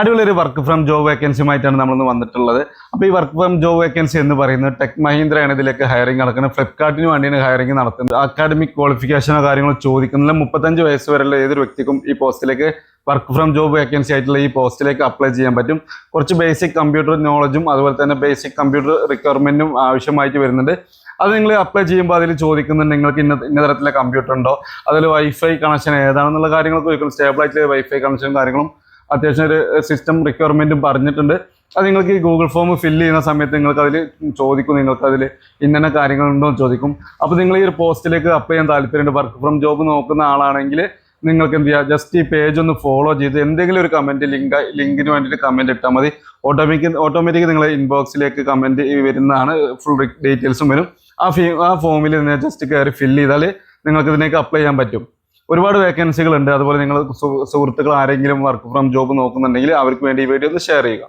അടിപൊളി ഒരു work from job വേക്കൻസിയുമായിട്ടാണ് നമ്മളിന്ന് വന്നിട്ടുള്ളത്. അപ്പോൾ ഈ വർക്ക് ഫ്രം ജോബ് വേക്കൻസി എന്ന് പറയുന്നത് ടെക് മഹീന്ദ്രയാണ് ഇതിലേക്ക് ഹയറിംഗ് നടക്കുന്നത്. ഫ്ലിപ്കാർട്ടിന് വേണ്ടിയാണ് ഹയറിംഗ് നടത്തുന്നത്. അക്കാഡമിക് ക്വാളിഫിക്കേഷനോ കാര്യങ്ങളോ ചോദിക്കുന്നില്ല. 35 വയസ്സ് വരെയുള്ള ഏതൊരു വ്യക്തിക്കും ഈ പോസ്റ്റിലേക്ക് വർക്ക് ഫ്രം ജോബ് വേക്കൻസി ആയിട്ടുള്ള ഈ പോസ്റ്റിലേക്ക് അപ്ലൈ ചെയ്യാൻ പറ്റും. കുറച്ച് ബേസിക് കമ്പ്യൂട്ടർ നോളജും അതുപോലെ തന്നെ ബേസിക് കമ്പ്യൂട്ടർ റിക്വയർമെന്റും ആവശ്യമായിട്ട് വരുന്നുണ്ട്. അത് നിങ്ങൾ അപ്ലൈ ചെയ്യുമ്പോൾ അതിൽ ചോദിക്കുന്നുണ്ട് നിങ്ങൾക്ക് ഇന്ന തരത്തിലെ കമ്പ്യൂട്ടർ ഉണ്ടോ, അതിൽ വൈഫൈ കണക്ഷൻ ഏതാണെന്നുള്ള കാര്യങ്ങളൊക്കെ ചോദിക്കും. സ്റ്റേബിൾ ആയിട്ടുള്ള വൈഫൈ കണക്ഷനും കാര്യങ്ങളും അത്യാവശ്യം ഒരു സിസ്റ്റം റിക്വയർമെന്റും പറഞ്ഞിട്ടുണ്ട്. അത് നിങ്ങൾക്ക് ഈ ഗൂഗിൾ ഫോം ഫില്ല് ചെയ്യുന്ന സമയത്ത് നിങ്ങൾക്ക് അതിൽ ചോദിക്കും, നിങ്ങൾക്ക് അതിൽ ഇന്ന കാര്യങ്ങളുണ്ടോ എന്ന് ചോദിക്കും. അപ്പോൾ നിങ്ങൾ ഈ ഒരു പോസ്റ്റിലേക്ക് അപ്ലൈ ചെയ്യാൻ താല്പര്യമുണ്ട്, വർക്ക് ഫ്രം ജോബ് നോക്കുന്ന ആളാണെങ്കിൽ നിങ്ങൾക്ക് എന്ത് ചെയ്യുക, ജസ്റ്റ് ഈ പേജ് ഒന്ന് ഫോളോ ചെയ്ത് എന്തെങ്കിലും ഒരു കമന്റ് ലിങ്കിന് വേണ്ടിയിട്ട് കമന്റ് ഇട്ടാൽ മതി. ഓട്ടോമാറ്റിക് നിങ്ങളെ ഇൻബോക്സിലേക്ക് കമന്റ് വരുന്നതാണ്. ഫുൾ ഡീറ്റെയിൽസും വരും. ആ ഫോമിൽ ജസ്റ്റ് കയറി ഫില്ല് ചെയ്താൽ നിങ്ങൾക്ക് ഇതിലേക്ക് അപ്ലൈ ചെയ്യാൻ പറ്റും. ഒരുപാട് വേക്കൻസികൾ ഉണ്ട്. അതുപോലെ നിങ്ങൾ സുഹൃത്തുക്കൾ ആരെങ്കിലും വർക്ക് ഫ്രം ജോബ് നോക്കുന്നുണ്ടെങ്കിൽ അവർക്ക് വേണ്ടി ഈ വീഡിയോ ഒന്ന് ഷെയർ ചെയ്യുക.